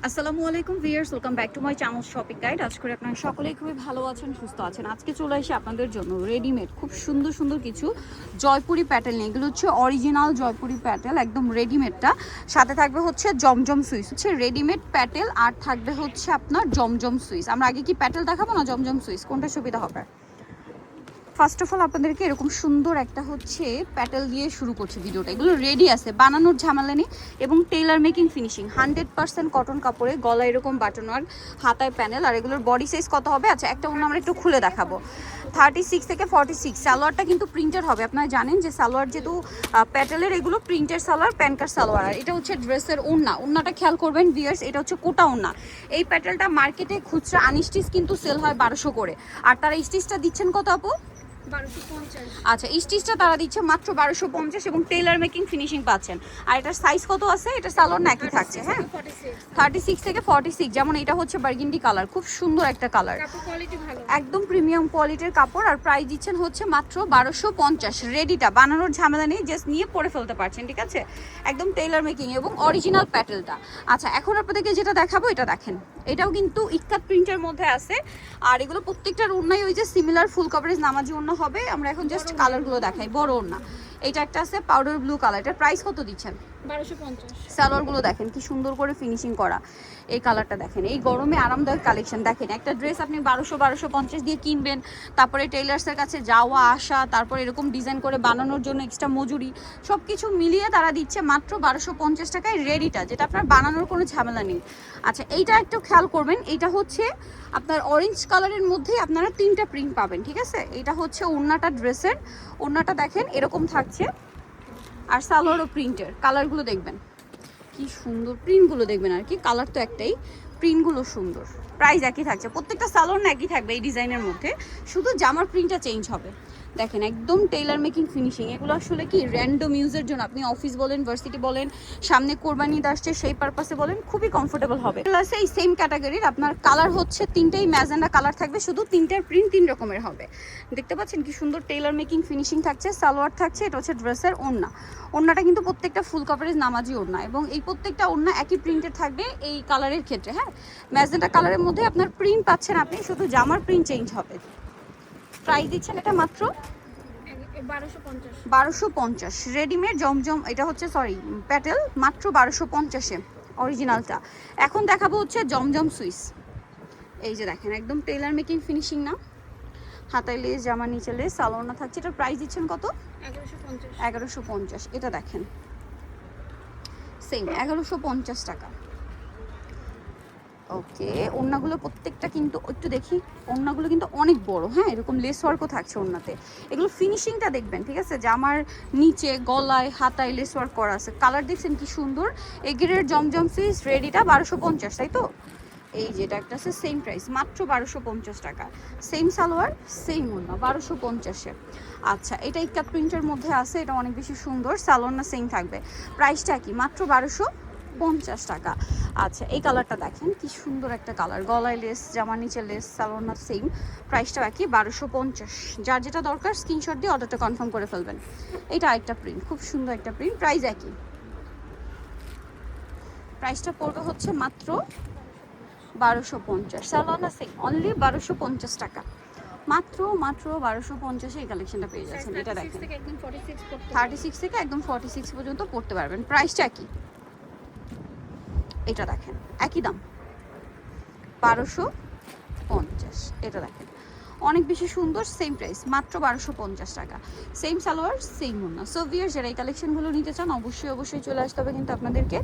আসসালামু আলাইকুম viewers, welcome back to my channel shopping guide. আজ করে আপনারা সকলেই খুবই ভালো আছেন, সুস্থ আছেন। আজকে চলে এসে আপনাদের জন্য রেডিমেড খুব সুন্দর সুন্দর কিছু জয়পুরি প্যাটেল নিয়ে। এগুলো হচ্ছে অরিজিনাল জয়পুরি প্যাটেল, একদম রেডিমেডটা। সাথে থাকবে হচ্ছে জমজম সুইস, হচ্ছে রেডিমেড প্যাটেল, আর থাকবে হচ্ছে আপনার জমজম সুইস। আমরা আগে কি প্যাটেল দেখাবো না জমজম সুইস, কোনটা সুবিধা হবে? ফার্স্ট অফ অল আপনাদেরকে এরকম সুন্দর একটা হচ্ছে প্যাটেল দিয়ে শুরু করছি ভিডিওটা। এগুলো রেডি আছে, বানানোর ঝামেলা নেই, এবং টেইলার মেকিং ফিনিশিং 100% কটন কাপড়ে, গলা এরকম বাটন আর হাতায় প্যানেল। আর এগুলোর বডি সাইজ কত হবে? আচ্ছা, একটা অন্য আমরা একটু খুলে দেখাবো। 36 থেকে 46। সালোয়ারটা কিন্তু প্রিন্টের হবে। আপনারা জানেন যে সালোয়ার যেহেতু প্যাটেলের, এগুলো প্রিন্টের সালোয়ার, প্যান্কার সালোয়ার। আর এটা হচ্ছে ড্রেসের ওড়না। ওড়নাটা খেয়াল করবেন ভিউয়ার্স, এটা হচ্ছে কোটা ওড়না। এই প্যাটেলটা মার্কেটে খুচরা আনস্টিচ কিন্তু সেল হয় 1200 করে, আর তারা স্টিচটা দিচ্ছেন কত আপু? 1250। আচ্ছা, স্টিচটা তারা দিচ্ছে মাত্র 1250, এবং টেইলার মেকিং ফিনিশিং পাচ্ছেন। আর এটার সাইজ কত আছে? এটা সালোয়ার না একই থাকছে, হ্যাঁ 36 থেকে 46। যেমন এটা হচ্ছে বার্গেন্ডি কালার, খুব সুন্দর একটা কালার, কাপড় কোয়ালিটি ভালো, একদম প্রিমিয়াম কোয়ালিটির কাপড়। আর প্রাইস দিচ্ছেন হচ্ছে মাত্র 1250। রেডিটা, বানানোর ঝামেলা নেই, জাস্ট নিয়ে পরে ফেলতে পারছেন, ঠিক আছে? একদম টেইলার মেকিং এবং অরিজিনাল প্যাটেলটা। আচ্ছা, এখন আপনাদেরকে যেটা দেখাবো এটা দেখেন, এটাও কিন্তু ইক্কাত প্রিন্টের মধ্যে আছে। আর এগুলো প্রত্যেকটার ওড়নাই ওই যে সিমিলার ফুল কভারেজ নামাজি ওড়না হবে। আমরা এখন জাস্ট কালারগুলো দেখাই। বড় ওড়না, এটা একটা আছে পাউডার ব্লু কালার। এটার প্রাইস কত দিচ্ছেন? 1250। সালোয়ারগুলো দেখেন কি সুন্দর করে ফিনিশিং করা। এই কালারটা দেখেন, এই গরমে আরামদায়ক কালেকশন। দেখেন, একটা ড্রেস আপনি 1250 দিয়ে কিনবেন, তারপরে টেইলার্সের কাছে যাওয়া আসা, তারপর এরকম ডিজাইন করে বানানোর জন্য এক্সট্রা মজুরি, সব কিছু মিলিয়ে তারা দিচ্ছে মাত্র 1250 টাকায় রেডিটা, যেটা আপনার বানানোর কোনো ঝামেলা নেই। আচ্ছা, এইটা একটু খেয়াল করবেন, এইটা হচ্ছে আপনার অরেঞ্জ কালারের মধ্যেই আপনারা 3টা প্রিন্ট পাবেন, ঠিক আছে? এটা হচ্ছে ওড়নাটা, ড্রেসের ওড়নাটা দেখেন এরকম থাকছে, আর সালোয়ারও প্রিন্টের। কালারগুলো দেখবেন কি সুন্দর, প্রিন্টগুলো দেখবেন, আর কি কালার তো একটাই, প্রিন্টগুলো সুন্দর। প্রাইস একই থাকছে, প্রত্যেকটা সালোয়ার না একই থাকবে এই ডিজাইনের মধ্যে, শুধু জামার প্রিন্টটা চেঞ্জ হবে। দেখেন একদম টেইলার মেকিং ফিনিশিং। এগুলো আসলে কি র্যান্ডম ইউজের জন্য, আপনি অফিস বলেন, ভার্সিটি বলেন, সামনে কোরবানি ঈদ আসছে সেই পারপাসে বলেন, খুবই কমফোর্টেবল হবে। প্লাস এই সেম ক্যাটাগরির আপনার কালার হচ্ছে 3টাই ম্যাজেন্ডা কালার থাকবে, শুধু 3টার প্রিন্ট 3 রকমের হবে। দেখতে পাচ্ছেন কি সুন্দর টেইলার মেকিং ফিনিশিং থাকছে। সালোয়ার থাকছে, এটা হচ্ছে ড্রেসের ওড়না। ওড়নাটা কিন্তু প্রত্যেকটা ফুল কভারেজ নামাজি ওড়না, এবং এই প্রত্যেকটা ওড়না একই প্রিন্টের থাকবে এই কালারের ক্ষেত্রে, হ্যাঁ। ম্যাজেন্টা কালারের মধ্যে আপনার প্রিন্ট পাচ্ছেন, আপনি শুধু জামার প্রিন্ট চেঞ্জ হবে। প্রাইস দিচ্ছেন এটা মাত্র 1250। রেডিমেড জমজম, এটা হচ্ছে সরি প্যাটেল, মাত্র 1250-এ অরিজিনালটা। এখন দেখাবো হচ্ছে জমজম সুইস। এই যে দেখেন একদম টেইলার মেকিং ফিনিশিং না, হাতায় লেস, জামা নিচে লেস, সালোয়ার থাকছে। এটার প্রাইস দিচ্ছেন কত? 1150। এটা দেখেন সেম 1150 টাকা। ওকে, ওড়নাগুলো প্রত্যেকটা কিন্তু একটু দেখি, ওড়নাগুলো কিন্তু অনেক বড়, হ্যাঁ, এরকম লেস ওয়ার্কও থাকছে ওড়নাতে। এগুলো ফিনিশিংটা দেখবেন, ঠিক আছে? জামার নিচে, গলায়, হাতায় লেস ওয়ার্ক করা আছে। কালার দেখছেন কি সুন্দর। এগেরের জমজম সুইস রেডিটা 1250, তাই তো? এই যেটা একটা আছে সেম প্রাইস, মাত্র 1250 টাকা। সেম সালোয়ার, সেম ওড়না, 1250-এ। আচ্ছা, এটা ইক্কাত প্রিন্টের মধ্যে আছে, এটা অনেক বেশি সুন্দর। সালোয়ার না সেম থাকবে, প্রাইসটা কি? মাত্র 1250 টাকা। আচ্ছা, এই কালারটা দেখেন কি সুন্দর একটা কালার, গলায় লেস, জামার নিচে লেস, সালোয়ার না সেম, প্রাইসটাও একই 1250। যার যেটা দরকার স্ক্রিনশট দিয়ে অর্ডারটা কনফার্ম করে ফেলবেন। এটা আরেকটা প্রিন্ট, খুব সুন্দর একটা প্রিন্ট, প্রাইস একই। প্রাইসটা পড়বে হচ্ছে মাত্র 1250। সালোয়ার না সেম, অনলি 1250 টাকা। মাত্র 1250-এ এই কালেকশনটা পেয়ে যাচ্ছেন। এটা দেখেন 36 থেকে একদম 46 পর্যন্ত পড়তে পারবেন, প্রাইসটা একই। এটা দেখেন একই দাম, 1250। এটা দেখেন অনেক বেশি সুন্দর, সেম প্রাইস, মাত্র 1250 টাকা। সেম সালোয়ার, সেম ওড়না। সো ভিউয়ার্স, যারা এই কালেকশনগুলো নিতে চান অবশ্যই চলে আসতে হবে কিন্তু আপনাদেরকে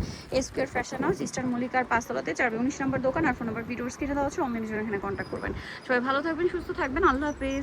স্কয়ার ফ্যাশন হাউস, ইস্টার মল্লিকার 5তলাতে 419 নম্বর দোকান। আর ফোন নাম্বার ভিডিওস কেটে দেওয়া আছে, অনলাইনে জন্য এখানে কন্ট্যাক্ট করবেন। সবাই ভালো থাকবেন, সুস্থ থাকবেন, আল্লাহ হাফেজ।